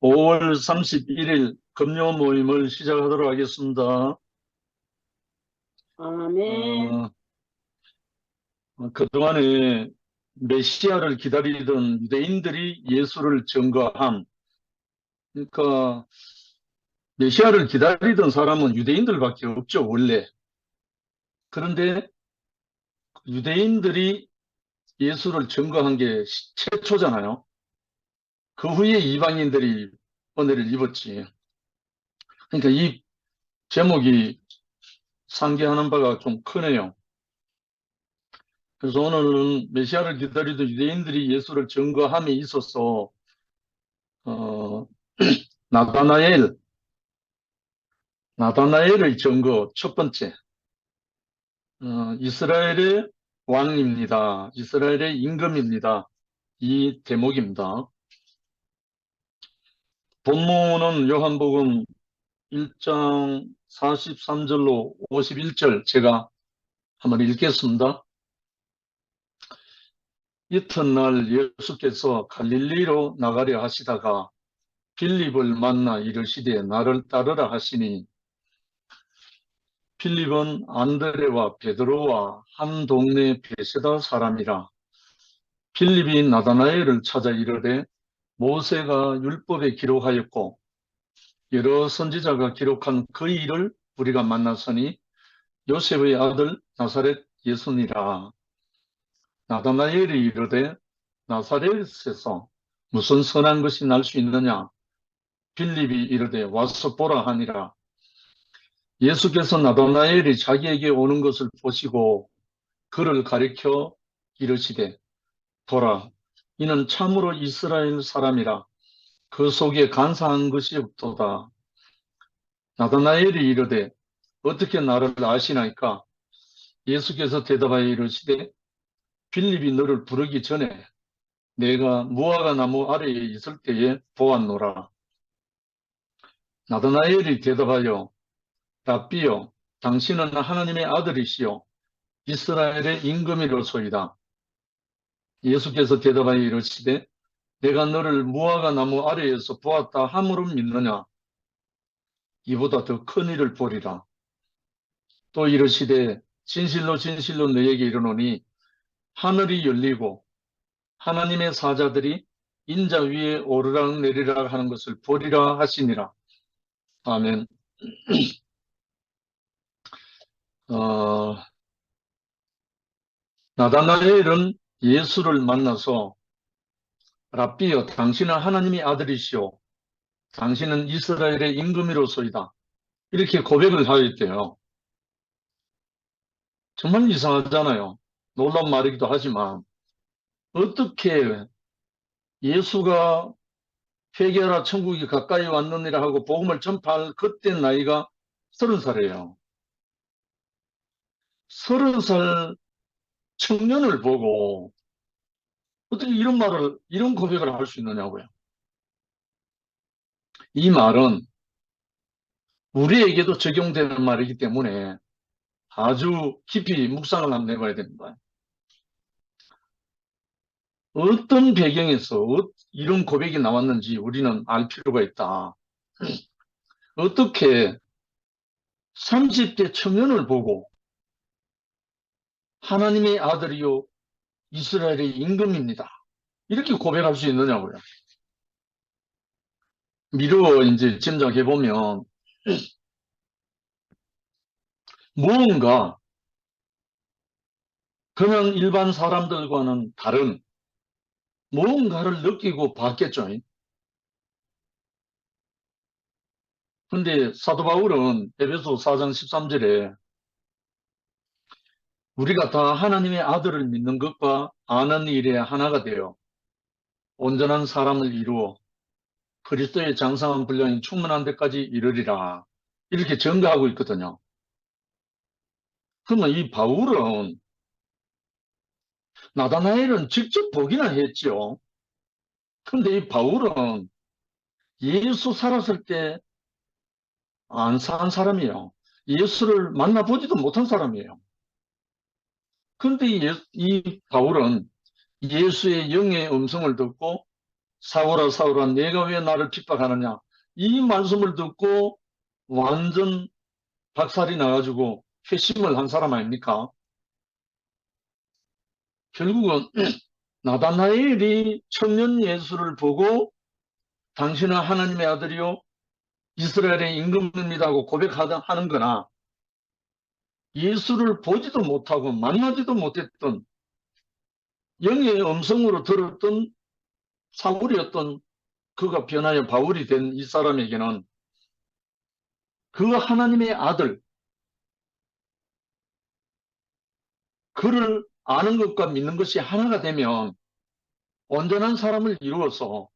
5월 31일 금요 모임을 시작하도록 하겠습니다. 아멘. 어, 그동안에 메시아를 기다리던 유대인들이 예수를 증거함. 그러니까 메시아를 기다리던 사람은 유대인들밖에 없죠, 원래. 그런데 유대인들이 예수를 증거한 게 최초잖아요. 그 후에 이방인들이 은혜를 입었지. 그러니까 이 제목이 상기하는 바가 좀 크네요. 그래서 오늘은 메시아를 기다리던 유대인들이 예수를 증거함에 있어서 어, 나다나엘, 나다나엘의 증거 첫 번째, 이스라엘의 왕입니다. 이스라엘의 임금입니다. 이 대목입니다. 본문은 요한복음 1장 43절로 51절 제가 한번 읽겠습니다. 이튿날 예수께서 갈릴리로 나가려 하시다가 빌립을 만나 이르시되 나를 따르라 하시니 필립은 안드레와 베드로와 한 동네 베세다 사람이라. 필립이 나다나엘을 찾아 이르되 모세가 율법에 기록하였고 여러 선지자가 기록한 그 일을 우리가 만났으니 요셉의 아들 나사렛 예수니라. 나다나엘이 이르되 나사렛에서 무슨 선한 것이 날 수 있느냐. 필립이 이르되 와서 보라 하니라. 예수께서 나다나엘이 자기에게 오는 것을 보시고 그를 가리켜 이르시되 보라, 이는 참으로 이스라엘 사람이라. 그 속에 간사한 것이 없도다. 나다나엘이 이르되 어떻게 나를 아시나이까? 예수께서 대답하여 이르시되 빌립이 너를 부르기 전에 내가 무화과 나무 아래에 있을 때에 보았노라. 나다나엘이 대답하여 랍비여, 당신은 하나님의 아들이시요 이스라엘의 임금이로소이다. 예수께서 대답하여 이르시되 내가 너를 무화과 나무 아래에서 보았다 함으로 믿느냐? 이보다 더 큰 일을 보리라. 또 이르시되 진실로 진실로 너에게 이르노니 하늘이 열리고 하나님의 사자들이 인자 위에 오르락 내리락 하는 것을 보리라 하시니라. 아멘. 나다나엘은 예수를 만나서 랍비여, 당신은 하나님의 아들이시오. 당신은 이스라엘의 임금이로소이다. 이렇게 고백을 하였대요. 정말 이상하잖아요. 놀라운 말이기도 하지만 어떻게 예수가 회개하라 천국이 가까이 왔느니라 하고 복음을 전파할 그때 나이가 30살이에요. 30살 청년을 보고 어떻게 이런 말을, 이런 고백을 할 수 있느냐고요. 이 말은 우리에게도 적용되는 말이기 때문에 아주 깊이 묵상을 한번 해봐야 됩니다. 어떤 배경에서 이런 고백이 나왔는지 우리는 알 필요가 있다. 어떻게 30대 청년을 보고 하나님의 아들이요 이스라엘의 임금입니다. 이렇게 고백할 수 있느냐고요. 미루어 이제 짐작해 보면 무언가 그냥 일반 사람들과는 다른 무언가를 느끼고 봤겠죠. 근데 사도 바울은 에베소 4장 13절에 우리가 다 하나님의 아들을 믿는 것과 아는 일에 하나가 되어 온전한 사람을 이루어 그리스도의 장성한 분량이 충만한 데까지 이르리라. 이렇게 증거하고 있거든요. 그러면 이 바울은 나다나엘은 직접 보기나 했죠. 근데 이 바울은 예수 살았을 때 안 산 사람이에요. 예수를 만나보지도 못한 사람이에요. 근데 이 바울은 예수의 영의 음성을 듣고 사울아 사울아 내가 왜 나를 핍박하느냐. 이 말씀을 듣고 완전 박살이 나가지고 회심을 한 사람 아닙니까? 결국은 나다나엘이 청년 예수를 보고 당신은 하나님의 아들이요 이스라엘의 임금입니다 하고 고백하는 거나, 예수를 보지도 못하고 만나지도 못했던 영의 음성으로 들었던 사울이었던 그가 변하여 바울이 된 이 사람에게는 그 하나님의 아들, 그를 아는 것과 믿는 것이 하나가 되면 온전한 사람을 이루어서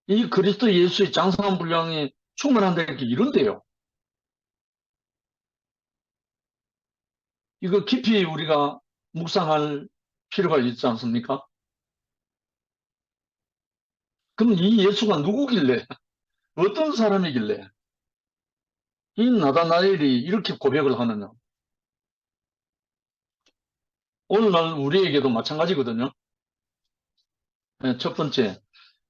이 그리스도 예수의 장성한 분량이 충만한다 이렇게 이룬대요. 이거 깊이 우리가 묵상할 필요가 있지 않습니까? 그럼 이 예수가 누구길래, 어떤 사람이길래 이 나다나엘이 이렇게 고백을 하느냐. 오늘날 우리에게도 마찬가지거든요. 네, 첫 번째,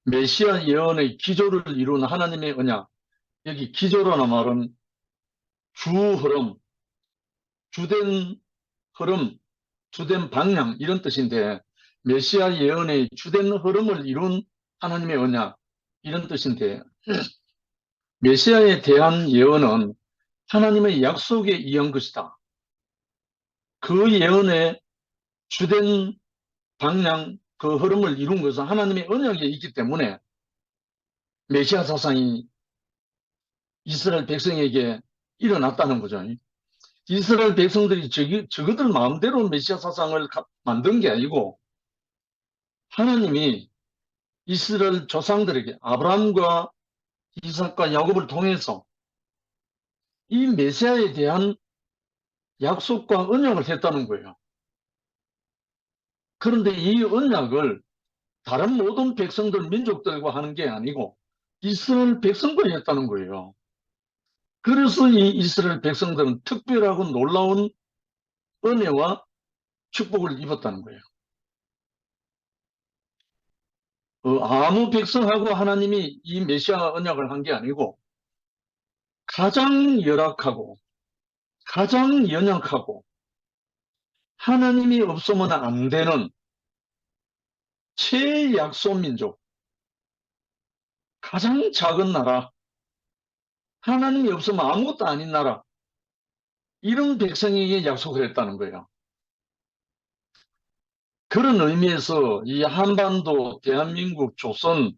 메시아 예언의 기조를 이룬 하나님의 언약. 여기 기조라는 말은 주 흐름, 주된 흐름, 주된 방향 이런 뜻인데, 메시아 예언의 주된 흐름을 이룬 하나님의 언약 이런 뜻인데, 메시아에 대한 예언은 하나님의 약속에 의한 것이다. 그 예언의 주된 방향, 그 흐름을 이룬 것은 하나님의 언약에 있기 때문에 메시아 사상이 이스라엘 백성에게 일어났다는 거죠. 이스라엘 백성들이 저그들 마음대로 메시아 사상을 만든 게 아니고 하나님이 이스라엘 조상들에게 아브라함과 이삭과 야곱을 통해서 이 메시아에 대한 약속과 언약을 했다는 거예요. 그런데 이 언약을 다른 모든 백성들, 민족들과 하는 게 아니고 이스라엘 백성들이 했다는 거예요. 그래서 이 이스라엘 백성들은 특별하고 놀라운 은혜와 축복을 입었다는 거예요. 아무 백성하고 하나님이 이 메시아 언약을 한 게 아니고 가장 열악하고 가장 연약하고 하나님이 없으면 안 되는 최약소 민족, 가장 작은 나라, 하나님이 없으면 아무것도 아닌 나라, 이런 백성에게 약속을 했다는 거예요. 그런 의미에서 이 한반도, 대한민국, 조선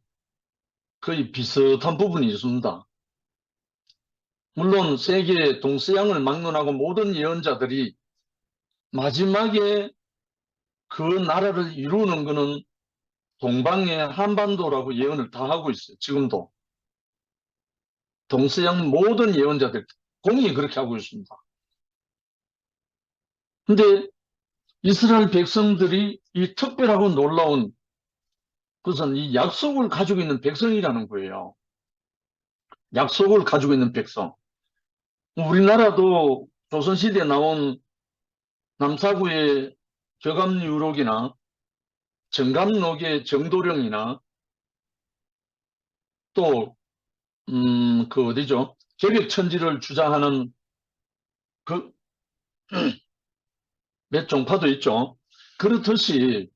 거의 비슷한 부분이 있습니다. 물론 세계 동서양을 막론하고 모든 예언자들이 마지막에 그 나라를 이루는 것은 동방의 한반도라고 예언을 다 하고 있어요. 지금도. 동서양 모든 예언자들 공이 그렇게 하고 있습니다. 근데 이스라엘 백성들이 이 특별하고 놀라운 그것은 이 약속을 가지고 있는 백성이라는 거예요. 약속을 가지고 있는 백성. 우리나라도 조선시대에 나온 남사구의 격암유록이나 정감록의 정도령이나 또, 그 어디죠? 개벽천지를 주장하는 그 몇 종파도 있죠. 그렇듯이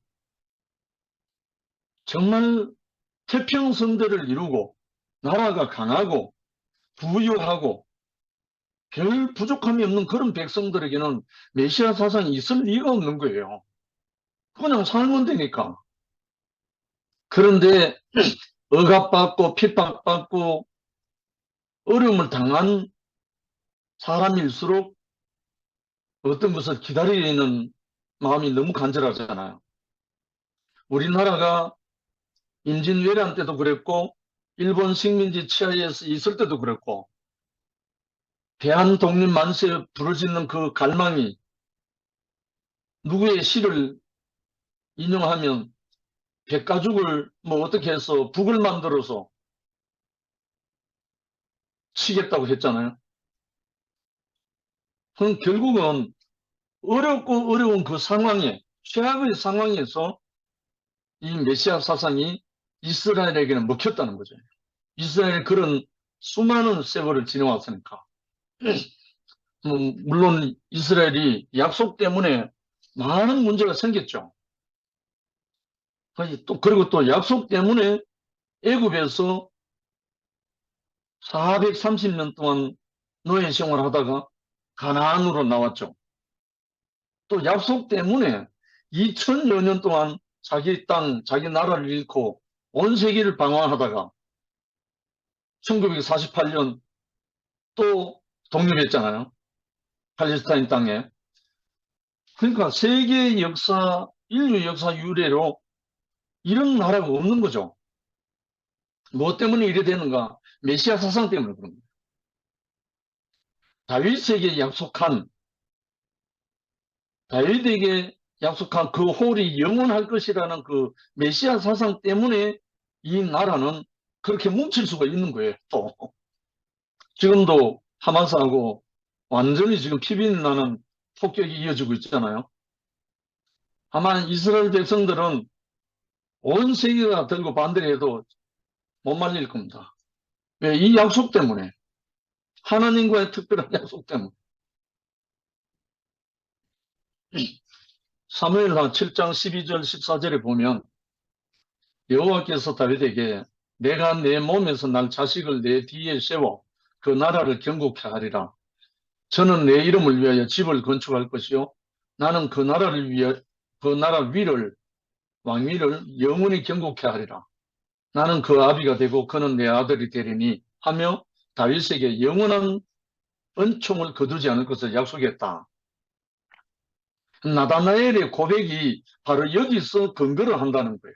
정말 태평성대를 이루고 나라가 강하고 부유하고 별 부족함이 없는 그런 백성들에게는 메시아 사상이 있을 리가 없는 거예요. 그냥 살면 되니까. 그런데 억압받고 핍박받고 어려움을 당한 사람일수록 어떤 것을 기다리는 마음이 너무 간절하잖아요. 우리나라가 임진왜란 때도 그랬고 일본 식민지 치하에 있을 때도 그랬고 대한 독립 만세에 부르짖는 그 갈망이 누구의 시를 인용하면 백가죽을 뭐 어떻게 해서 북을 만들어서 치겠다고 했잖아요. 그럼 결국은 어렵고 어려운 그 상황에 최악의 상황에서 이 메시아 사상이 이스라엘에게는 먹혔다는 거죠. 이스라엘이 그런 수많은 세월을 지내왔으니까. 물론 이스라엘이 약속 때문에 많은 문제가 생겼죠. 그리고 또 약속 때문에 애굽에서 430년 동안 노예 생활하다가 가나안으로 나왔죠. 또 약속 때문에 2000여 년 동안 자기 땅, 자기 나라를 잃고 온 세계를 방황하다가 1948년 또 독립했잖아요. 팔레스타인 땅에. 그러니까 세계 역사, 인류 역사 유래로 이런 나라가 없는 거죠. 뭐 때문에 이래 되는가? 메시아 사상 때문에 그런 거예요. 다윗에게 약속한, 다윗에게 약속한 그 홀이 영원할 것이라는 그 메시아 사상 때문에 이 나라는 그렇게 뭉칠 수가 있는 거예요. 또 지금도 하마스하고 완전히 지금 피비린 나는 폭격이 이어지고 있잖아요. 아마 이스라엘 백성들은 온 세계가 들고 반대를 해도 못 말릴 겁니다. 왜? 이 약속 때문에. 하나님과의 특별한 약속 때문에. 사무엘하 7장 12절 14절에 보면 여호와께서 다윗에게 내가 내 몸에서 날 자식을 내 뒤에 세워 그 나라를 경고케 하리라. 저는 내 이름을 위하여 집을 건축할 것이요 나는 그 나라를 위해 그 나라 위를 왕위를 영원히 경고케 하리라. 나는 그 아비가 되고 그는 내 아들이 되리니 하며 다윗에게 영원한 은총을 거두지 않을 것을 약속했다. 나다나엘의 고백이 바로 여기서 근거를 한다는 거예요.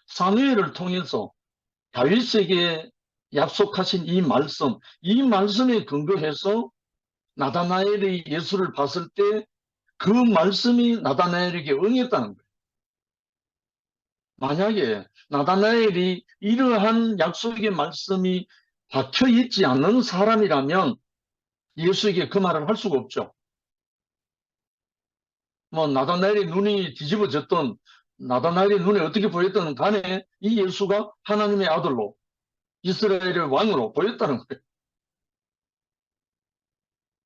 사무엘을 통해서 다윗에게 약속하신 이 말씀에 근거해서 나다나엘이 예수를 봤을 때 그 말씀이 나다나엘에게 응했다는 거예요. 만약에 나다나엘이 이러한 약속의 말씀이 박혀 있지 않는 사람이라면 예수에게 그 말을 할 수가 없죠. 뭐 나다나엘의 눈이 뒤집어졌던 나다나엘의 눈에 어떻게 보였던 간에 이 예수가 하나님의 아들로 이스라엘의 왕으로 보였다는 거예요.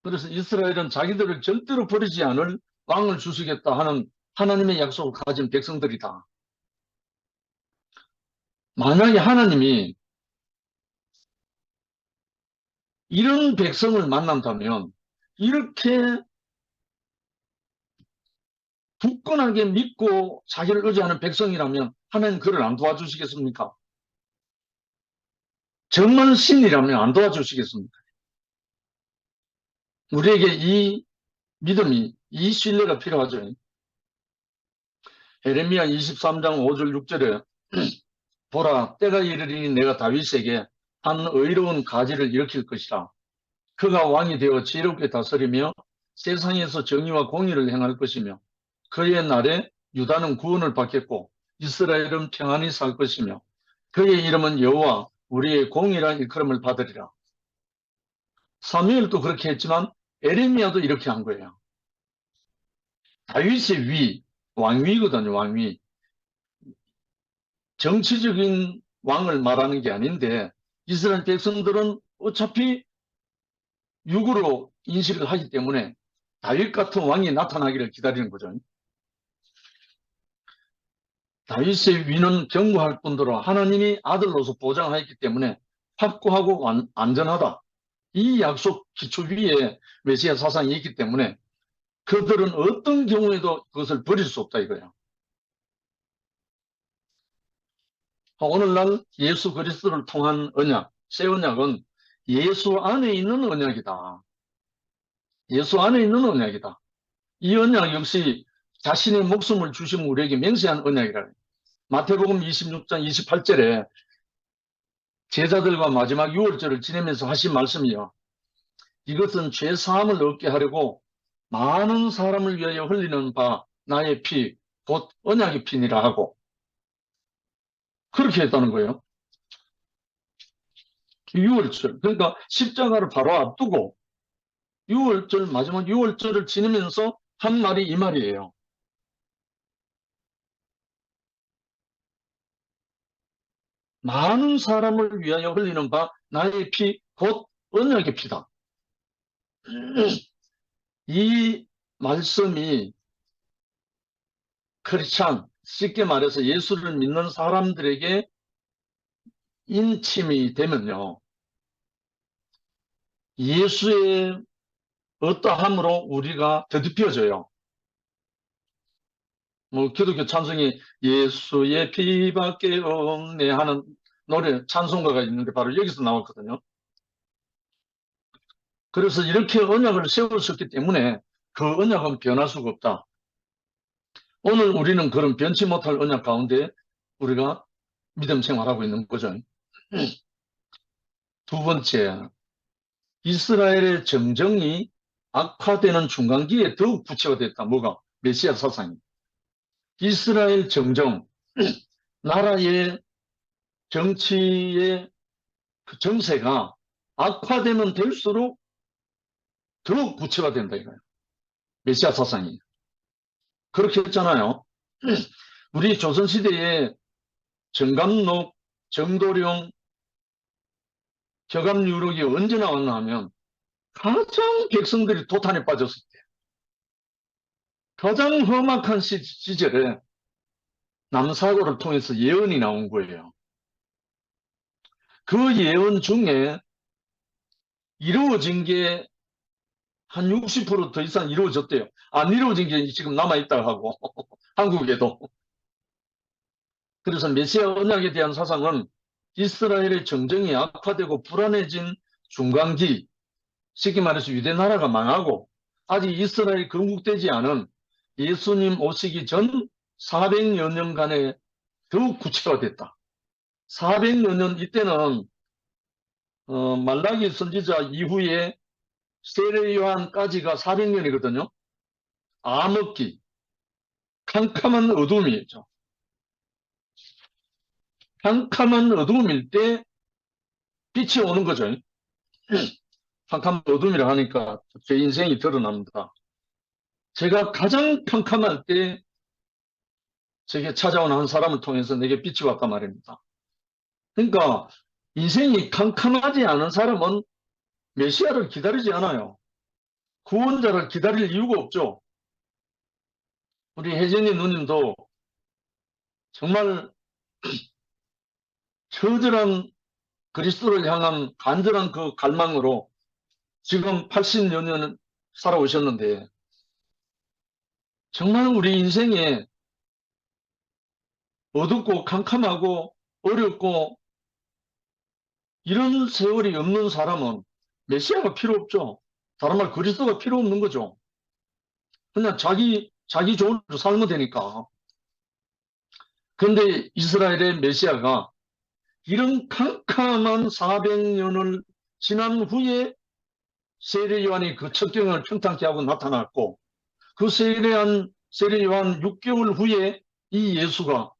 그래서 이스라엘은 자기들을 절대로 버리지 않을 왕을 주시겠다 하는 하나님의 약속을 가진 백성들이다. 만약에 하나님이 이런 백성을 만난다면 이렇게 굳건하게 믿고 자기를 의지하는 백성이라면 하나님 그를 안 도와주시겠습니까? 정말 신이라면 안 도와주시겠습니까? 우리에게 이 믿음이, 이 신뢰가 필요하죠. 에레미야 23장 5절 6절에 보라 때가 이르리니 내가 다윗에게 한 의로운 가지를 일으킬 것이라. 그가 왕이 되어 지혜롭게 다스리며 세상에서 정의와 공의를 행할 것이며 그의 날에 유다는 구원을 받겠고 이스라엘은 평안히 살 것이며 그의 이름은 여호와 우리의 공의란 일컬음을 받으리라. 사무엘도 그렇게 했지만 에레미야도 이렇게 한 거예요. 다윗의 위, 왕위거든요. 왕위. 정치적인 왕을 말하는 게 아닌데 이스라엘 백성들은 어차피 육으로 인식을 하기 때문에 다윗 같은 왕이 나타나기를 기다리는 거죠. 다윗의 위는 경고할 뿐더러 하나님이 아들로서 보장하였기 때문에 확고하고 안전하다. 이 약속 기초 위에 메시아 사상이 있기 때문에 그들은 어떤 경우에도 그것을 버릴 수 없다 이거예요. 오늘날 예수 그리스도를 통한 언약, 새 언약은 예수 안에 있는 언약이다. 예수 안에 있는 언약이다. 이 언약 역시 자신의 목숨을 주신 우리에게 맹세한 언약이라. 마태복음 26장 28절에 제자들과 마지막 유월절을 지내면서 하신 말씀이요. 이것은 죄 사함을 얻게 하려고 많은 사람을 위하여 흘리는 바 나의 피, 곧 언약의 피니라 하고 그렇게 했다는 거예요. 유월절. 그러니까 십자가를 바로 앞두고 유월절, 마지막 유월절을 지내면서 한 말이 이 말이에요. 많은 사람을 위하여 흘리는 바 나의 피, 곧 언약의 피다. 이 말씀이 크리스찬, 쉽게 말해서 예수를 믿는 사람들에게 인침이 되면요, 예수의 어떠함으로 우리가 더듬혀져요. 뭐 기독교 찬송이 예수의 피밖에 없네 하는 노래 찬송가가 있는데 바로 여기서 나왔거든요. 그래서 이렇게 언약을 세웠었기 때문에 그 언약은 변할 수가 없다. 오늘 우리는 그런 변치 못할 언약 가운데 우리가 믿음 생활하고 있는 거죠. 두 번째, 이스라엘의 정정이 악화되는 중간기에 더욱 구체화됐다. 뭐가? 메시아 사상이. 이스라엘 정정, 나라의 정치의 그 정세가 악화되면 될수록 더욱 구체화된다 이거예요. 메시아 사상이. 그렇게 했잖아요. 우리 조선시대에 정감록, 정도령, 격암유록이 언제 나왔나 하면 가장 백성들이 도탄에 빠졌을 때, 가장 험악한 시절에 남사고를 통해서 예언이 나온 거예요. 그 예언 중에 이루어진 게 한 60% 더 이상 이루어졌대요. 안 이루어진 게 지금 남아있다 하고 한국에도. 그래서 메시아 언약에 대한 사상은 이스라엘의 정정이 악화되고 불안해진 중간기, 쉽게 말해서 유대 나라가 망하고 아직 이스라엘이 건국되지 않은 예수님 오시기 전 400여 년간에 더욱 구체화됐다. 400여 년 이때는 말라기 선지자 이후에 세례 요한까지가 400년이거든요. 암흑기, 캄캄한 어둠이죠. 캄캄한 어둠일 때 빛이 오는 거죠. 캄캄한 어둠이라 하니까 제 인생이 드러납니다. 제가 가장 캄캄할 때 제게 찾아온 한 사람을 통해서 내게 빛이 왔단 말입니다. 그러니까 인생이 캄캄하지 않은 사람은 메시아를 기다리지 않아요. 구원자를 기다릴 이유가 없죠. 우리 혜진이 누님도 정말 처절한 그리스도를 향한 간절한 그 갈망으로 지금 80여 년 살아오셨는데 정말 우리 인생에 어둡고 캄캄하고 어렵고 이런 세월이 없는 사람은 메시아가 필요 없죠. 다른 말 그리스도가 필요 없는 거죠. 그냥 자기 좋은 대로 살면 되니까. 그런데 이스라엘의 메시아가 이런 캄캄한 400년을 지난 후에 세례 요한이 그 첩경을 평탄케 하고 나타났고 그 세례 요한 6개월 후에 이 예수가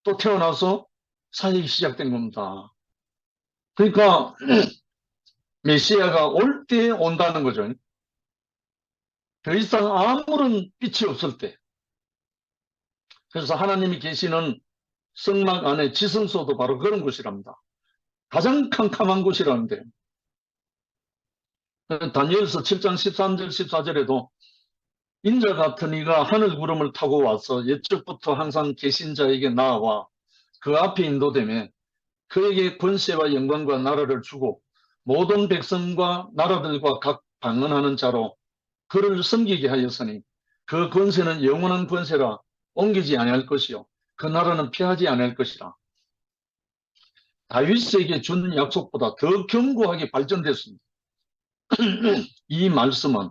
또 태어나서 사역이 시작된 겁니다. 그러니까 메시아가 올 때 온다는 거죠. 더 이상 아무런 빛이 없을 때. 그래서 하나님이 계시는 성막 안에 지성소도 바로 그런 곳이랍니다. 가장 캄캄한 곳이라는데 다니엘서 7장 13절 14절에도 인자 같은 이가 하늘 구름을 타고 와서 옛적부터 항상 계신 자에게 나아와 그 앞에 인도되며 그에게 권세와 영광과 나라를 주고 모든 백성과 나라들과 각 방언하는 자로 그를 섬기게 하였으니 그 권세는 영원한 권세라 옮기지 아니할 것이요 그 나라는 피하지 아니할 것이라. 다윗에게 준 약속보다 더 견고하게 발전됐습니다. 이 말씀은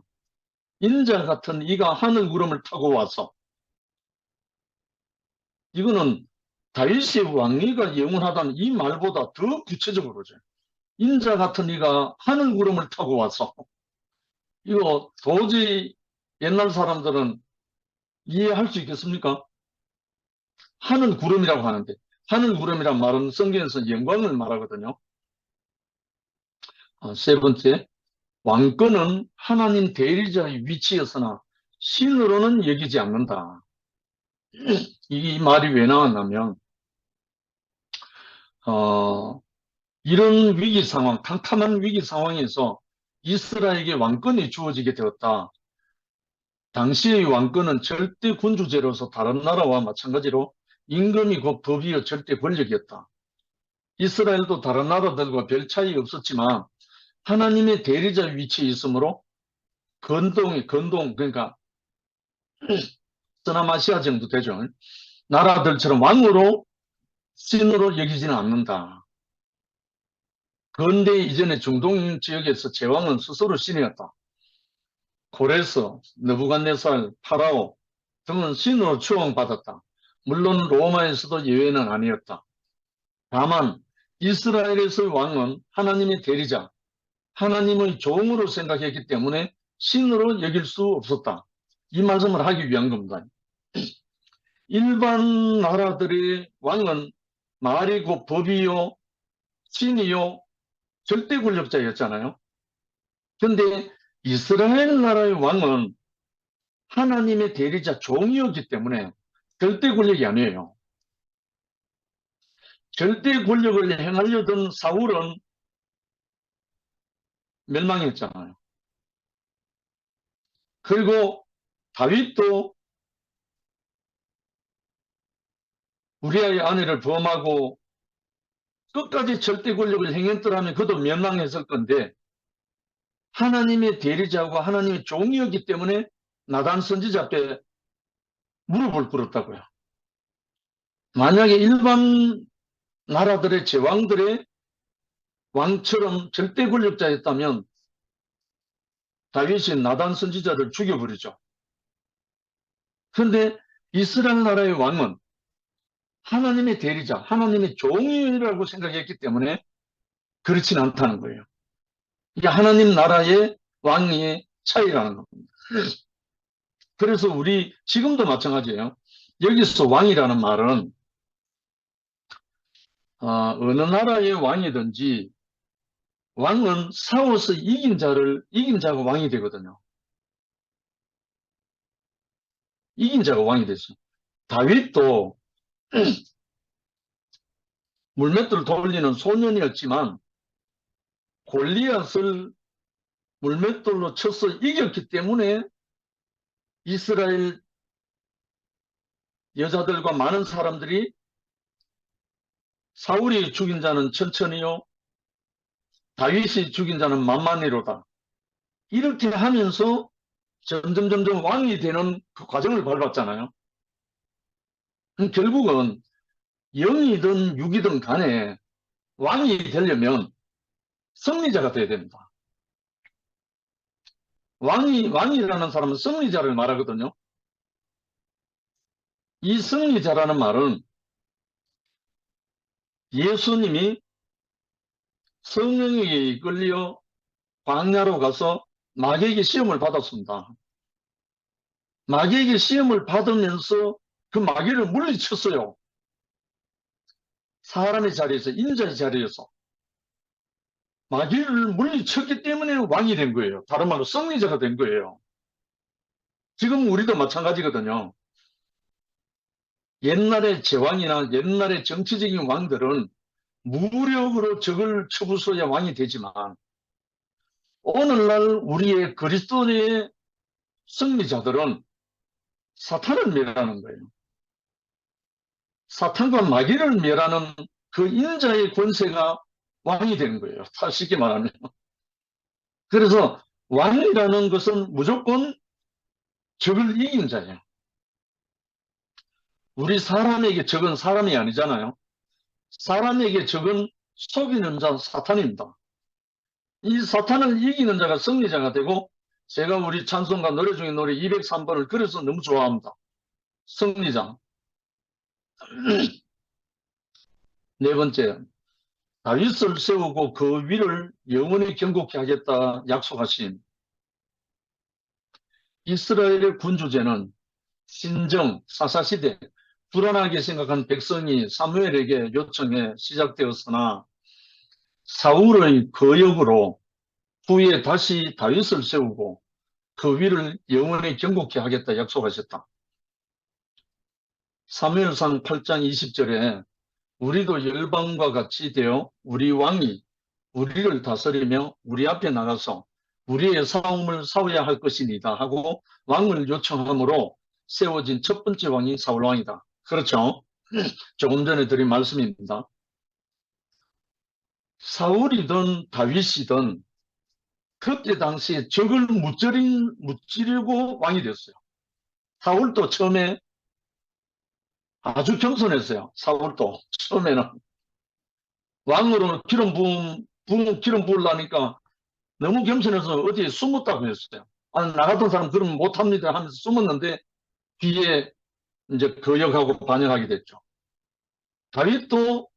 인자 같은 이가 하늘 구름을 타고 와서 이거는 다윗의 왕위가 영원하다는 이 말보다 더 구체적으로죠. 인자 같은 이가 하늘 구름을 타고 와서 이거 도저히 옛날 사람들은 이해할 수 있겠습니까? 하늘 구름이라고 하는데 하늘 구름이란 말은 성경에서 영광을 말하거든요. 세 번째, 왕권은 하나님 대리자의 위치였으나 신으로는 여기지 않는다. 이 말이 왜 나왔냐면 어, 이런 위기 상황, 캄캄한 위기 상황에서 이스라엘에게 왕권이 주어지게 되었다. 당시의 왕권은 절대 군주제로서 다른 나라와 마찬가지로 임금이 곧 법이요 절대 권력이었다. 이스라엘도 다른 나라들과 별 차이 없었지만 하나님의 대리자 위치에 있으므로 건동, 그러니까 서남아시아 정도 되죠. 나라들처럼 왕으로 신으로 여기지는 않는다. 근대 이전의 중동 지역에서 제왕은 스스로 신이었다. 고레스, 느부갓네살, 파라오 등은 신으로 추앙받았다. 물론 로마에서도 예외는 아니었다. 다만 이스라엘에서의 왕은 하나님의 대리자, 하나님의 종으로 생각했기 때문에 신으로 여길 수 없었다. 이 말씀을 하기 위한 겁니다. 일반 나라들의 왕은 말이고 법이요, 신이요, 절대 권력자였잖아요. 그런데 이스라엘 나라의 왕은 하나님의 대리자 종이었기 때문에 절대 권력이 아니에요. 절대 권력을 행하려던 사울은 멸망했잖아요. 그리고 다윗도 우리아의 아내를 범하고 끝까지 절대 권력을 행했더라면 그도 멸망했을 건데 하나님의 대리자와 하나님의 종이었기 때문에 나단 선지자 앞에 무릎을 꿇었다고요. 만약에 일반 나라들의 제왕들의 왕처럼 절대 권력자였다면 다윗이 나단 선지자를 죽여버리죠. 그런데 이스라엘 나라의 왕은 하나님의 대리자, 하나님의 종이라고 생각했기 때문에 그렇지는 않다는 거예요. 이게 하나님 나라의 왕의 차이라는 겁니다. 그래서 우리 지금도 마찬가지예요. 여기서 왕이라는 말은 어느 나라의 왕이든지 왕은 싸워서 이긴 자가 왕이 되거든요. 이긴 자가 왕이 됐어요. 다윗도 물맷돌을 돌리는 소년이었지만 골리앗을 물맷돌로 쳐서 이겼기 때문에 이스라엘 여자들과 많은 사람들이 사울이 죽인 자는 천천히요, 다윗이 죽인 자는 만만히로다. 이렇게 하면서 점점 왕이 되는 그 과정을 밟았잖아요. 결국은 영이든 육이든 간에 왕이 되려면 승리자가 돼야 됩니다. 왕이라는 사람은 승리자를 말하거든요. 이 승리자라는 말은 예수님이 성령에게 이끌려 광야로 가서 마귀에게 시험을 받았습니다. 마귀에게 시험을 받으면서 그 마귀를 물리쳤어요. 사람의 자리에서, 인자의 자리에서. 마귀를 물리쳤기 때문에 왕이 된 거예요. 다른 말로 승리자가 된 거예요. 지금 우리도 마찬가지거든요. 옛날의 제왕이나 옛날의 정치적인 왕들은 무력으로 적을 쳐부숴야 왕이 되지만 오늘날 우리의 그리스도의 승리자들은 사탄을 멸하는 거예요. 사탄과 마귀를 멸하는 그 인자의 권세가 왕이 되는 거예요. 쉽게 말하면. 그래서 왕이라는 것은 무조건 적을 이긴 자예요. 우리 사람에게 적은 사람이 아니잖아요. 사람에게 적은 속이는 자 사탄입니다. 이 사탄을 이기는 자가 승리자가 되고 제가 우리 찬송가 노래 중에 노래 203번을 그래서 너무 좋아합니다. 승리자. 네 번째, 다윗을 세우고 그 위를 영원히 경고케 하겠다 약속하신 이스라엘의 군주제는 신정, 사사시대, 불안하게 생각한 백성이 사무엘에게 요청해 시작되었으나 사울의 거역으로 후에 다시 다윗을 세우고 그 위를 영원히 경고케 하겠다 약속하셨다. 사무엘상 8장 20절에 우리도 열방과 같이 되어 우리 왕이 우리를 다스리며 우리 앞에 나가서 우리의 싸움을 싸워야 할 것이니다 하고 왕을 요청함으로 세워진 첫 번째 왕이 사울 왕이다. 그렇죠? 조금 전에 드린 말씀입니다. 사울이든 다윗이든 그때 당시에 적을 무찌르고 왕이 됐어요. 사울도 처음에 아주 겸손했어요. 사울도 처음에는 왕으로 기름 부으려니까 너무 겸손해서 어디에 숨었다고 했어요. 아니, 나 같은 사람 그러면 못합니다 하면서 숨었는데 뒤에 이제 거역하고 반역하게 됐죠. 다윗도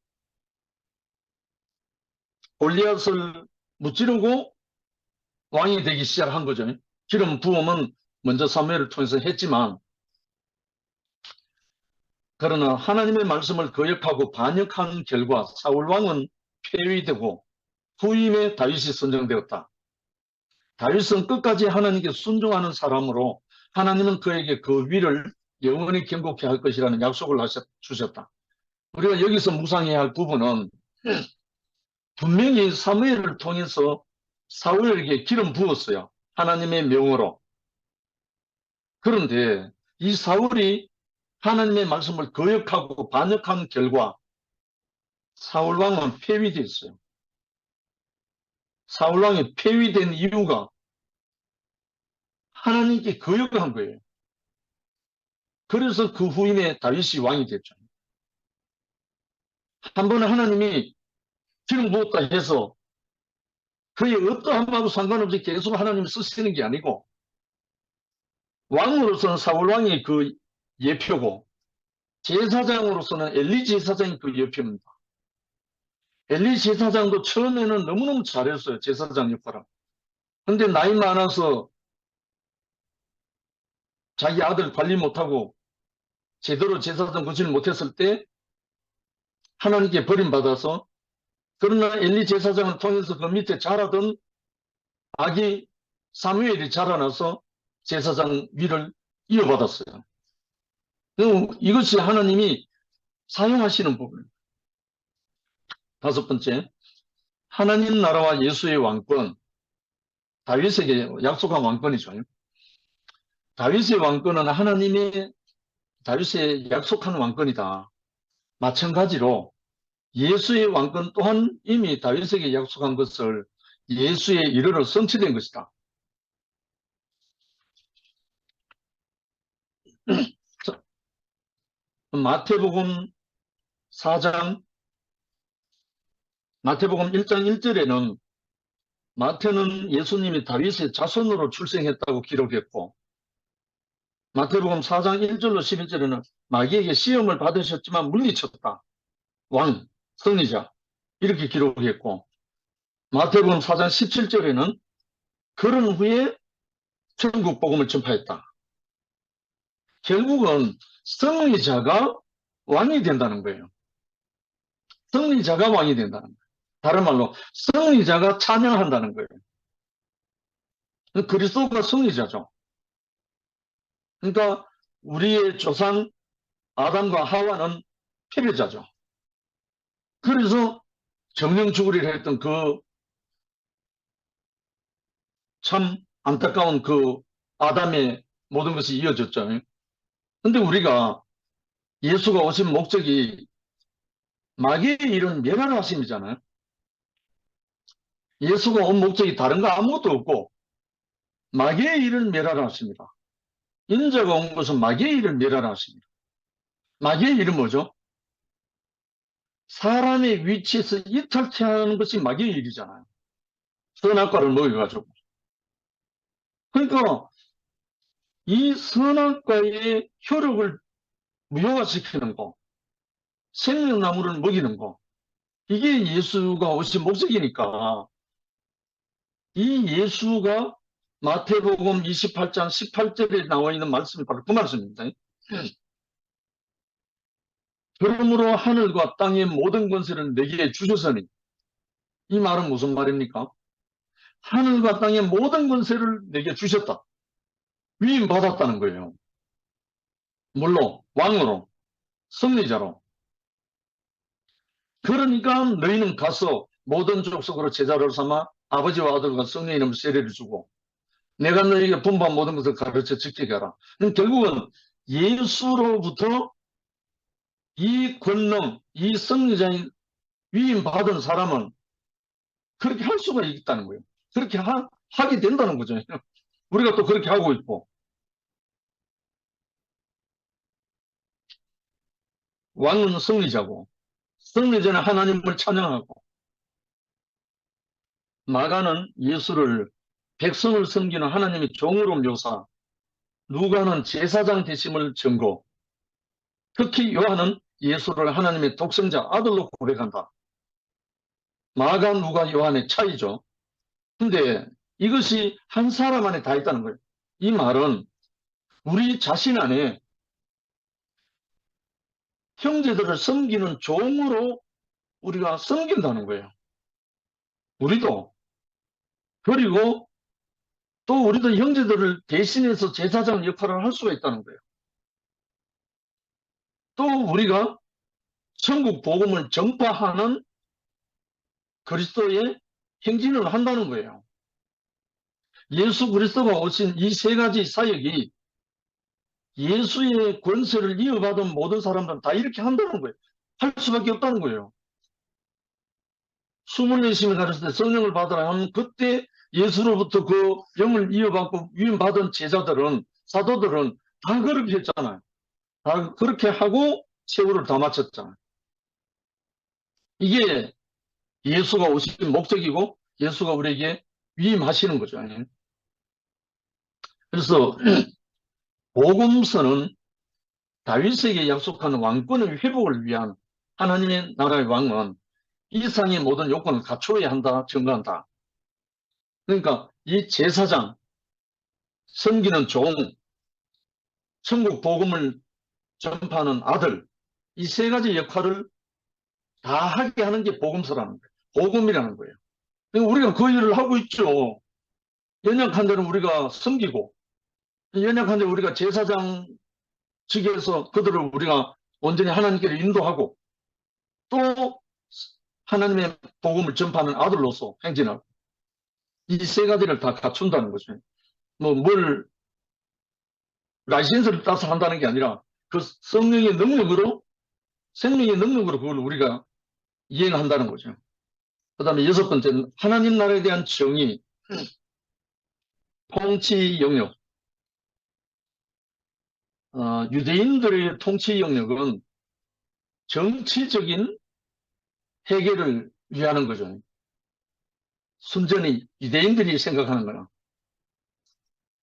골리앗을 무찌르고 왕이 되기 시작한 거죠. 기름 부음은 먼저 사무엘을 통해서 했지만, 그러나 하나님의 말씀을 거역하고 반역한 결과 사울 왕은 폐위되고 후임에 다윗이 선정되었다. 다윗은 끝까지 하나님께 순종하는 사람으로 하나님은 그에게 그 위를 영원히 경고케 할 것이라는 약속을 주셨다. 우리가 여기서 묵상해야 할 부분은 분명히 사무엘을 통해서 사울에게 기름 부었어요. 하나님의 명으로. 그런데 이 사울이 하나님의 말씀을 거역하고 반역한 결과 사울왕은 폐위됐어요. 사울왕이 폐위된 이유가 하나님께 거역한 거예요. 그래서 그 후임에 다윗이 왕이 됐죠. 한 번은 하나님이 기름 부었다 해서 그의 어떠함하고 상관없이 계속 하나님을 쓰시는 게 아니고 왕으로서는 사울왕이 그 예표고 제사장으로서는 엘리 제사장이 그 예표입니다. 엘리 제사장도 처음에는 너무너무 잘했어요. 제사장 역할을. 근데 나이 많아서 자기 아들 관리 못하고 제대로 제사장 거치를 못했을 때 하나님께 버림받아서, 그러나 엘리 제사장을 통해서 그 밑에 자라던 아기 사무엘이 자라나서 제사장 위를 이어받았어요. 이것이 하나님이 사용하시는 부분입니다. 다섯 번째, 하나님 나라와 예수의 왕권, 다윗에게 약속한 왕권이죠. 다윗의 왕권은 하나님의 다윗에 약속한 왕권이다. 마찬가지로 예수의 왕권 또한 이미 다윗에게 약속한 것을 예수의 이르러 성취된 것이다. 마태복음 4장, 마태복음 1장 1절에는 마태는 예수님이 다윗의 자손으로 출생했다고 기록했고, 마태복음 4장 1절로 11절에는 마귀에게 시험을 받으셨지만 물리쳤다. 왕, 승리자, 이렇게 기록했고, 마태복음 4장 17절에는 그런 후에 천국 복음을 전파했다. 결국은 승리자가 왕이 된다는 거예요. 승리자가 왕이 된다는 거예요. 다른 말로 승리자가 찬양한다는 거예요. 그리스도가 승리자죠. 그러니까 우리의 조상 아담과 하와는 패배자죠. 그래서 정령 죽으리라 했던 그 참 안타까운 그 아담의 모든 것이 이어졌죠. 근데 우리가 예수가 오신 목적이 마귀의 일은 멸하심이잖아요. 예수가 온 목적이 다른 거 아무것도 없고 마귀의 일을 멸하십니다. 인자가 온 것은 마귀의 일을 멸하십니다. 마귀의 일은 뭐죠? 사람의 위치에서 이탈케하는 것이 마귀의 일이잖아요. 선악과를 먹여가지고. 그러니까 이 선악과의 효력을 무효화시키는 거, 생명나무를 먹이는 거, 이게 예수가 오신 목적이니까 이 예수가 마태복음 28장 18절에 나와 있는 말씀이 바로 그 말씀입니다. 그러므로 하늘과 땅의 모든 권세를 내게 주셨으니, 이 말은 무슨 말입니까? 하늘과 땅의 모든 권세를 내게 주셨다. 위임 받았다는 거예요. 물론 왕으로, 승리자로. 그러니까 너희는 가서 모든 족속으로 제자를 삼아 아버지와 아들과 성령의 이름으로 세례를 주고 내가 너희에게 분부한 모든 것을 가르쳐 지키게 하라. 결국은 예수로부터 이 권능, 이 성령의 위임 받은 사람은 그렇게 할 수가 있다는 거예요. 그렇게 하게 된다는 거죠. 우리가 또 그렇게 하고 있고. 왕은 승리자고, 승리자는 하나님을 찬양하고, 마가는 예수를 백성을 섬기는 하나님의 종으로 묘사, 누가는 제사장 되심을 증거, 특히 요한은 예수를 하나님의 독생자 아들로 고백한다. 마가, 누가, 요한의 차이죠. 근데 이것이 한 사람 안에 다 있다는 거예요. 이 말은 우리 자신 안에 형제들을 섬기는 종으로 우리가 섬긴다는 거예요. 우리도. 그리고 또 우리도 형제들을 대신해서 제사장 역할을 할 수가 있다는 거예요. 또 우리가 천국 복음을 전파하는 그리스도의 행진을 한다는 거예요. 예수 그리스도가 오신 이 세 가지 사역이 예수의 권세를 이어받은 모든 사람들은 다 이렇게 한다는 거예요. 할 수밖에 없다는 거예요. 24시간을 가르칠 때 성령을 받으라 하면 그때 예수로부터 그 영을 이어받고 위임받은 제자들은, 사도들은 다 그렇게 했잖아요. 다 그렇게 하고 세월을 다 마쳤잖아요. 이게 예수가 오신 목적이고 예수가 우리에게 위임하시는 거죠. 그래서 복음서는 다윗에게 약속한 왕권의 회복을 위한 하나님의 나라의 왕은 이상의 모든 요건을 갖추어야 한다, 증거한다. 그러니까 이 제사장, 섬기는 종, 천국 복음을 전파하는 아들, 이 세 가지 역할을 다 하게 하는 게 복음서라는 거예요. 복음이라는 거예요. 그러니까 우리가 그 일을 하고 있죠. 연약한 데는 우리가 섬기고, 연약한 데 우리가 제사장 측에서 그들을 우리가 온전히 하나님께로 인도하고, 또 하나님의 복음을 전파하는 아들로서 행진하고, 이 세 가지를 다 갖춘다는 거죠. 뭘 라이센스를 따서 한다는 게 아니라 그 성령의 능력으로, 생명의 능력으로 그걸 우리가 이행한다는 거죠. 그 다음에 여섯 번째는 하나님 나라에 대한 정의, 통치 영역. 유대인들의 통치 영역은 정치적인 해결을 위하는 거죠. 순전히 유대인들이 생각하는 거는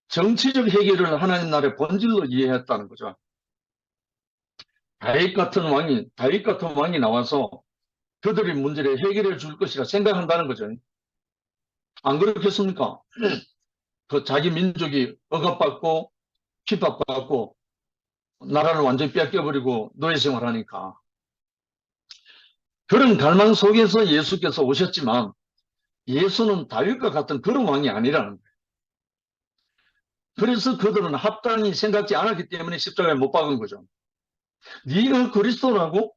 정치적 해결을 하나님 나라의 본질로 이해했다는 거죠. 다윗 같은 왕이 나와서 그들의 문제를 해결해 줄 것이라 생각한다는 거죠. 안 그렇겠습니까? 그 자기 민족이 억압받고 핍박받고 나라를 완전히 뺏겨버리고 노예 생활하니까. 그런 갈망 속에서 예수께서 오셨지만 예수는 다윗과 같은 그런 왕이 아니라는 거예요. 그래서 그들은 합당히 생각지 않았기 때문에 십자가에 못 박은 거죠. 네가 그리스도라고?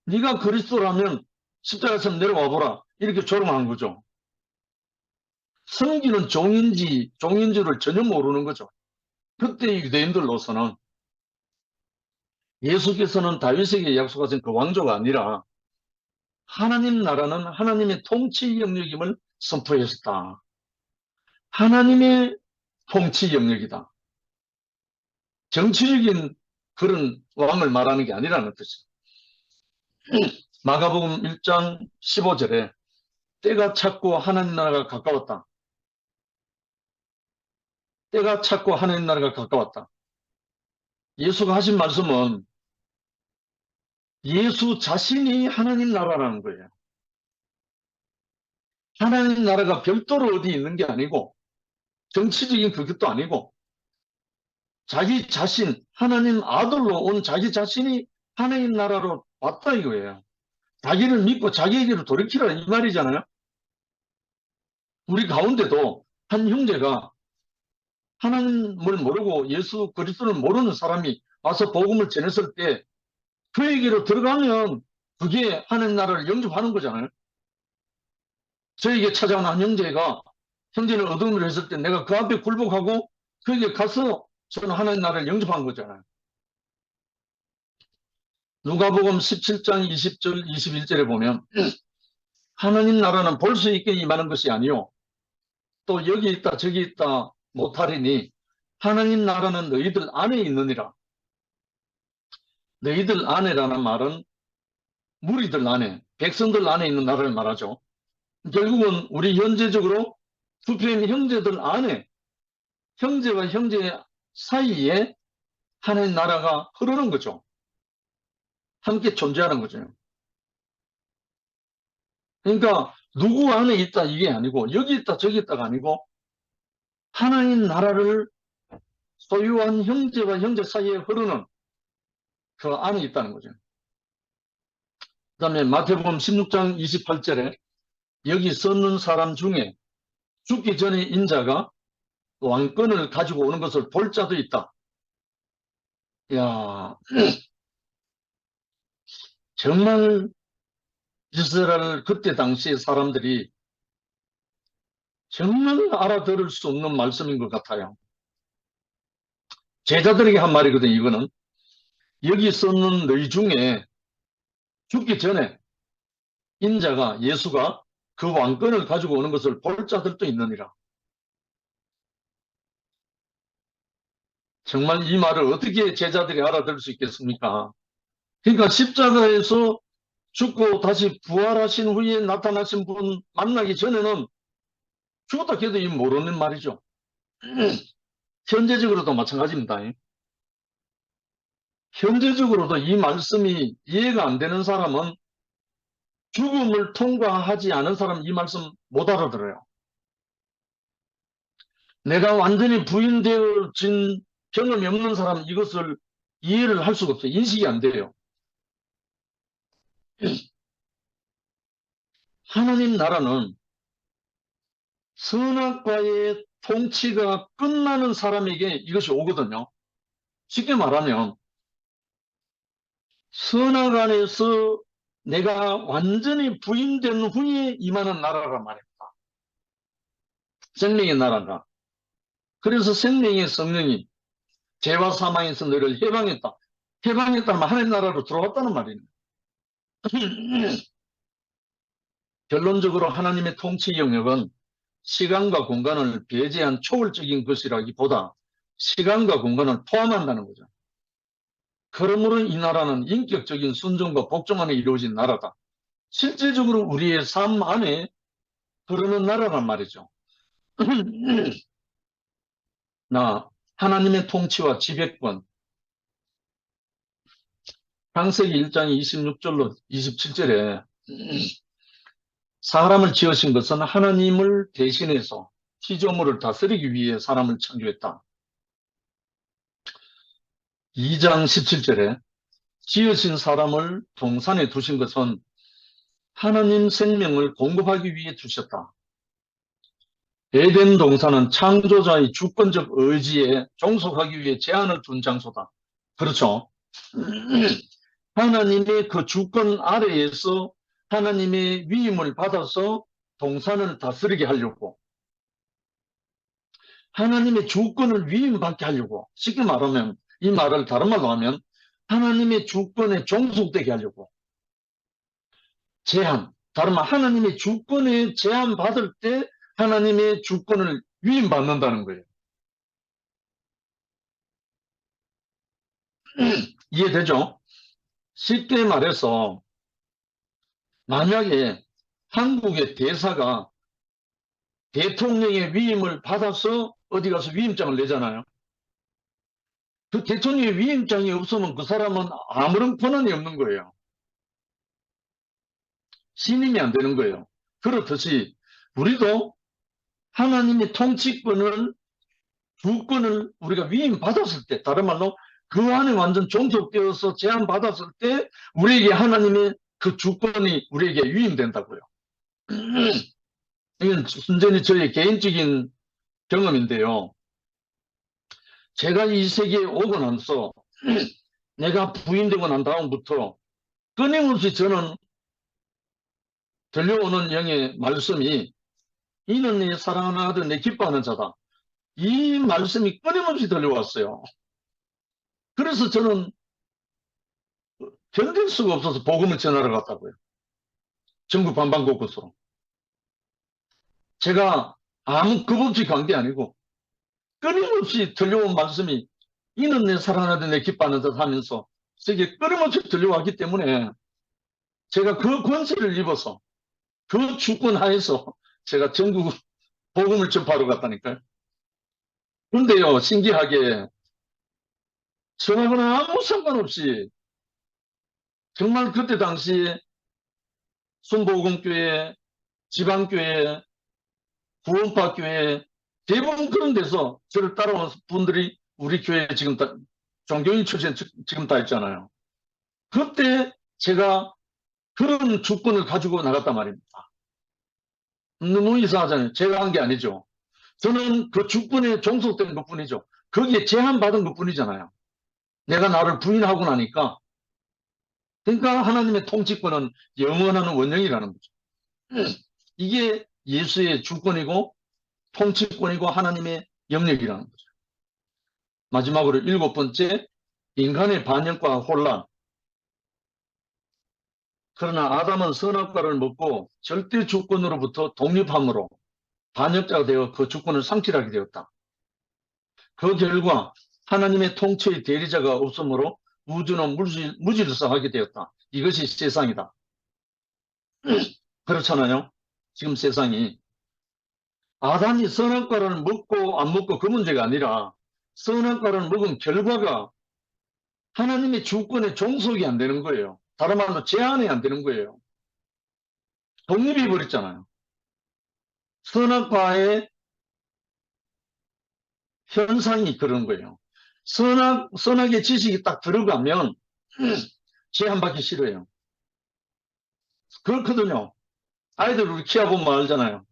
네가 그리스도라면 십자가에서 내려와 보라. 이렇게 조롱한 거죠. 섬기는 종인지를 전혀 모르는 거죠. 그때 유대인들로서는 예수께서는 다윗에게 약속하신 그 왕조가 아니라 하나님 나라는 하나님의 통치 영역임을 선포했다. 하나님의 통치 영역이다. 정치적인 그런 왕을 말하는 게 아니라는 뜻이죠. 마가복음 1장 15절에 때가 찼고 하나님 나라가 가까웠다. 때가 찼고 하나님 나라가 가까웠다. 예수가 하신 말씀은 예수 자신이 하나님 나라라는 거예요. 하나님 나라가 별도로 어디 있는 게 아니고 정치적인 그것도 아니고 자기 자신, 하나님 아들로 온 자기 자신이 하나님 나라로 왔다 이거예요. 자기를 믿고 자기에게로 돌이키라 이 말이잖아요. 우리 가운데도 한 형제가 하나님을 모르고 예수 그리스도를 모르는 사람이 와서 복음을 전했을 때 그에게로 들어가면 그게 하나님 나라를 영접하는 거잖아요. 저에게 찾아온 한 형제가 형제는 어둠을 했을 때 내가 그 앞에 굴복하고 거기에 가서 저는 하나님 나라를 영접한 거잖아요. 누가복음 17장 20절 21절에 보면 하나님 나라는 볼 수 있게 임하는 것이 아니요 또 여기 있다 저기 있다 못하리니 하나님 나라는 너희들 안에 있느니라. 너희들 안에라는 말은 무리들 안에, 백성들 안에 있는 나라를 말하죠. 결국은 우리 현재적으로 수프림 형제들 안에, 형제와 형제 사이에 하나님 나라가 흐르는 거죠. 함께 존재하는 거죠. 그러니까 누구 안에 있다 이게 아니고 여기 있다 저기 있다가 아니고 하나님 나라를 소유한 형제와 형제 사이에 흐르는 그 안에 있다는 거죠. 그 다음에 마태복음 16장 28절에 여기 섰는 사람 중에 죽기 전에 인자가 왕권을 가지고 오는 것을 볼 자도 있다. 야, 정말 이스라엘 그때 당시 사람들이 정말 알아들을 수 없는 말씀인 것 같아요. 제자들에게 한 말이거든요, 이거는. 여기 섰는 너희 중에 죽기 전에 인자가, 예수가 그 왕권을 가지고 오는 것을 볼 자들도 있느니라. 정말 이 말을 어떻게 제자들이 알아들을 수 있겠습니까? 그러니까 십자가에서 죽고 다시 부활하신 후에 나타나신 분 만나기 전에는 죽었다 해도 이 모르는 말이죠. 현재적으로도 마찬가지입니다. 현재적으로도 이 말씀이 이해가 안 되는 사람은 죽음을 통과하지 않은 사람은 이 말씀 못 알아들어요. 내가 완전히 부인되어진 경험이 없는 사람은 이것을 이해를 할 수가 없어요. 인식이 안 돼요. 하나님 나라는 선악과의 통치가 끝나는 사람에게 이것이 오거든요. 쉽게 말하면 선악 안에서 내가 완전히 부인된 후에 임하는 나라란 말입니다. 생명의 나라가. 그래서 생명의 성령이 죄와 사망에서 너를 해방했다. 해방했다는 말 하나님 나라로 들어왔다는 말입니다. 결론적으로 하나님의 통치 영역은 시간과 공간을 배제한 초월적인 것이라기보다 시간과 공간을 포함한다는 거죠. 그러므로 이 나라는 인격적인 순종과 복종 안에 이루어진 나라다. 실제적으로 우리의 삶 안에 흐르는 나라란 말이죠. 나 하나님의 통치와 지배권 창세기 1장 26절로 27절에 사람을 지으신 것은 하나님을 대신해서 피조물을 다스리기 위해 사람을 창조했다. 2장 17절에 지으신 사람을 동산에 두신 것은 하나님 생명을 공급하기 위해 두셨다. 에덴 동산은 창조자의 주권적 의지에 종속하기 위해 제한을 둔 장소다. 그렇죠? 하나님의 그 주권 아래에서 하나님의 위임을 받아서 동산을 다스리게 하려고 하나님의 주권을 위임받게 하려고 쉽게 말하면 이 말을 다른 말로 하면 하나님의 주권에 종속되게 하려고 제한 다른 말 하나님의 주권에 제한받을 때 하나님의 주권을 위임받는다는 거예요. 이해되죠? 쉽게 말해서 만약에 한국의 대사가 대통령의 위임을 받아서 어디 가서 위임장을 내잖아요. 그 대통령의 위임장이 없으면 그 사람은 아무런 권한이 없는 거예요. 신임이 안 되는 거예요. 그렇듯이 우리도 하나님의 통치권을 주권을 우리가 위임받았을 때 다른 말로 그 안에 완전 종속되어서 제한받았을 때 우리에게 하나님의 그 주권이 우리에게 위임된다고요. 이건 순전히 저의 개인적인 경험인데요. 제가 이 세계에 오고 나서 내가 부인되고 난 다음부터 끊임없이 저는 들려오는 영의 말씀이 이는 내 사랑하는 아들 내 기뻐하는 자다. 이 말씀이 끊임없이 들려왔어요. 그래서 저는 견딜 수가 없어서 복음을 전하러 갔다고요. 전국 반방곳곳으로. 제가 아무 급 없이 간 게 아니고 끊임없이 들려온 말씀이 이는 내 사랑하는 아들 내 기뻐하는 자다 하면서 저게 끊임없이 들려왔기 때문에 제가 그 권세를 입어서 그 주권 하에서 제가 전국 복음을 전파하러 갔다니까요. 그런데요, 신기하게 전하고는 아무 상관없이 정말 그때 당시에 순복음교회, 지방교회, 구원파교회 대부분 그런 데서 저를 따라온 분들이 우리 교회에 지금 다 종교인 출신 지금 다 있잖아요. 그때 제가 그런 주권을 가지고 나갔단 말입니다. 너무 이상하잖아요. 제가 한 게 아니죠. 저는 그 주권에 종속된 것뿐이죠. 거기에 제한받은 것뿐이잖아요. 내가 나를 부인하고 나니까. 그러니까 하나님의 통치권은 영원한 원령이라는 거죠. 이게 예수의 주권이고 통치권이고 하나님의 영역이라는 거죠. 마지막으로 7번째, 인간의 반역과 혼란. 그러나 아담은 선악과를 먹고 절대 주권으로부터 독립함으로 반역자가 되어 그 주권을 상실하게 되었다. 그 결과 하나님의 통치의 대리자가 없으므로 우주는 무질서하게 되었다. 이것이 세상이다. 그렇잖아요. 지금 세상이. 아담이 선악과를 먹고 안 먹고 그 문제가 아니라 선악과를 먹은 결과가 하나님의 주권에 종속이 안 되는 거예요. 다른 말로 제한이 안 되는 거예요. 독립해 버렸잖아요. 선악과의 현상이 그런 거예요. 선악의 지식이 딱 들어가면 제한받기 싫어요. 그렇거든요. 아이들 우리 키워보면 알잖아요.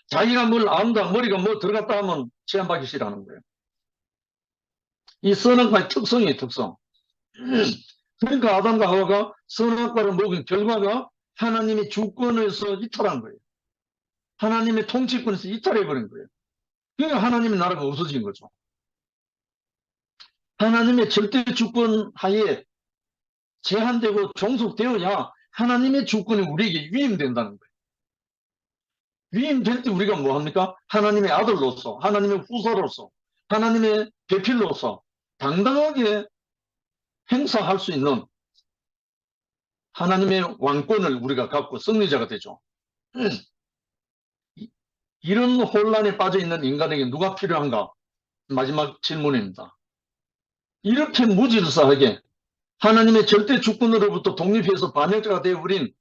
자기가 뭘 안다, 머리가 뭐 들어갔다 하면 제한받기 싫어하는 거예요. 이 선악과의 특성이에요, 특성. 그러니까 아담과 하와가 선악과를 먹은 결과가 하나님의 주권에서 이탈한 거예요. 하나님의 통치권에서 이탈해버린 거예요. 그러니까 하나님의 나라가 없어진 거죠. 하나님의 절대 주권 하에 제한되고 종속되어야 하나님의 주권이 우리에게 위임된다는 거예요. 위임될 때 우리가 뭐 합니까? 하나님의 아들로서, 하나님의 후사로서, 하나님의 배필로서 당당하게 행사할 수 있는 하나님의 왕권을 우리가 갖고 승리자가 되죠. 이런 혼란에 빠져 있는 인간에게 누가 필요한가? 마지막 질문입니다. 이렇게 무질서하게 하나님의 절대 주권으로부터 독립해서 반역자가 되어버린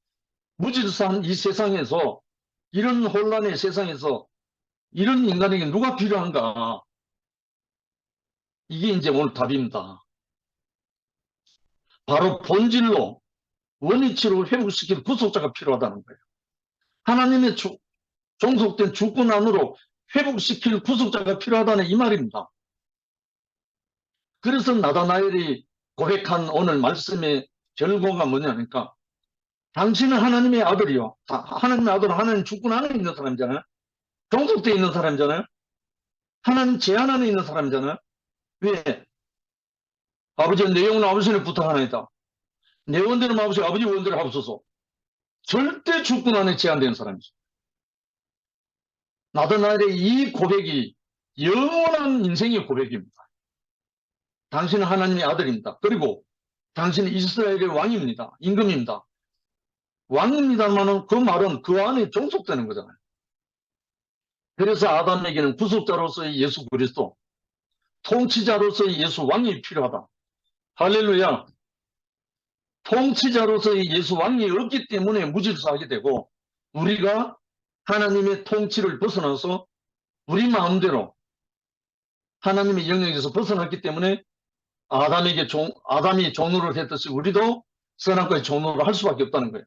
무질서한 이 세상에서, 이런 혼란의 세상에서 이런 인간에게 누가 필요한가? 이게 이제 오늘 답입니다. 바로 본질로 원위치로 회복시킬 구속자가 필요하다는 거예요. 하나님의 종속된 주권 안으로 회복시킬 구속자가 필요하다는 이 말입니다. 그래서 나다나엘이 고백한 오늘 말씀의 결과가 뭐냐니까, 당신은 하나님의 아들이요. 하나님의 아들은 하나님 주권 안에 있는 사람이잖아요. 종속되어 있는 사람이잖아요. 하나님 제한 안에 있는 사람이잖아요. 왜? 아버지 내 영혼 아버지를 부탁하나이다. 내 원대로 아버지 원대로 하옵소서. 절대 주권 안에 제한되는 사람이죠. 나다나엘의 이 고백이 영원한 인생의 고백입니다. 당신은 하나님의 아들입니다. 그리고 당신은 이스라엘의 왕입니다. 임금입니다. 왕입니다만은 그 말은 그 안에 종속되는 거잖아요. 그래서 아담에게는 구속자로서의 예수 그리스도, 통치자로서의 예수 왕이 필요하다. 할렐루야. 통치자로서의 예수 왕이 없기 때문에 무질서하게 되고, 우리가 하나님의 통치를 벗어나서 우리 마음대로 하나님의 영역에서 벗어났기 때문에 아담이 종로를 했듯이 우리도 선악과의 종로를 할 수밖에 없다는 거예요.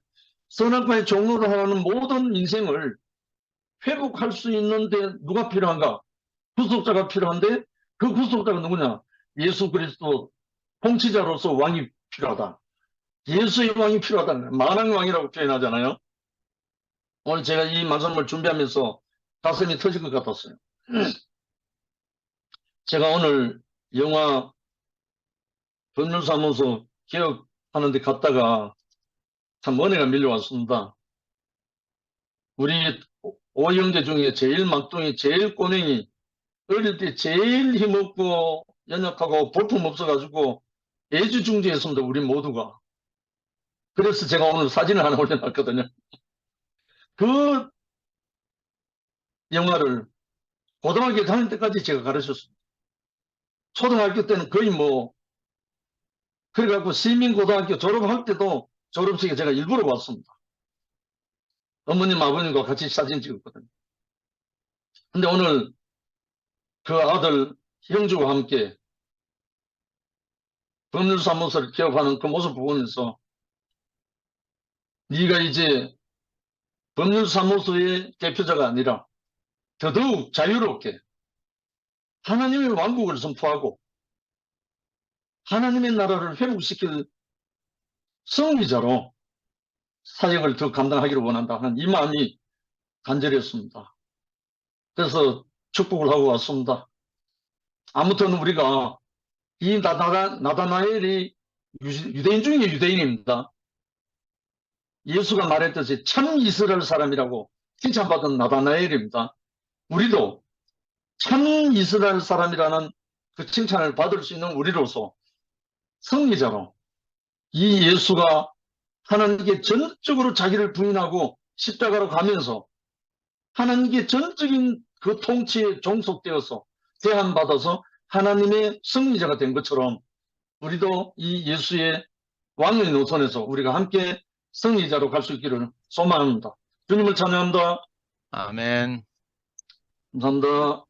선악과의 종로를 하는 모든 인생을 회복할 수 있는데 누가 필요한가? 구속자가 필요한데, 그 구속자가 누구냐? 예수 그리스도 통치자로서 왕이 필요하다. 예수의 왕이 필요하다는 거예요. 만왕의 왕이라고 표현하잖아요. 오늘 제가 이 말씀을 준비하면서 가슴이 터질 것 같았어요. 제가 오늘 영화 법률사무소 개업하는 데 갔다가 참 은혜가 밀려왔습니다. 우리 오형제 중에 제일 막둥이, 제일 꼬맹이, 어릴 때 제일 힘없고 연약하고 볼품 없어가지고 애지중지했습니다. 우리 모두가. 그래서 제가 오늘 사진을 하나 올려놨거든요. 그 영화를 고등학교 다닐 때까지 제가 가르쳤습니다. 초등학교 때는 거의 뭐 그래갖고 시민고등학교 졸업할 때도 졸업식에 제가 일부러 왔습니다. 어머님 아버님과 같이 사진 찍었거든요. 근데 오늘 그 아들 형주와 함께 법률사무소를 개업하는 그 모습을 보면서 네가 이제 법률사무소의 대표자가 아니라 더더욱 자유롭게 하나님의 왕국을 선포하고 하나님의 나라를 회복시킬 승리자로 사역을 더 감당하기를 원한다 하는 이 마음이 간절했습니다. 그래서 축복을 하고 왔습니다. 아무튼 우리가 이 나다나엘이 유대인 중에 유대인입니다. 예수가 말했듯이 참 이스라엘 사람이라고 칭찬받은 나다나엘입니다. 우리도 참 이스라엘 사람이라는 그 칭찬을 받을 수 있는 우리로서 승리자로 이 예수가 하나님께 전적으로 자기를 부인하고 십자가로 가면서 하나님께 전적인 그 통치에 종속되어서 제한받아서 하나님의 승리자가 된 것처럼 우리도 이 예수의 왕의 노선에서 우리가 함께 승리자로 갈 수 있기를 소망합니다. 주님을 찬양합니다. 아멘. 감사합니다.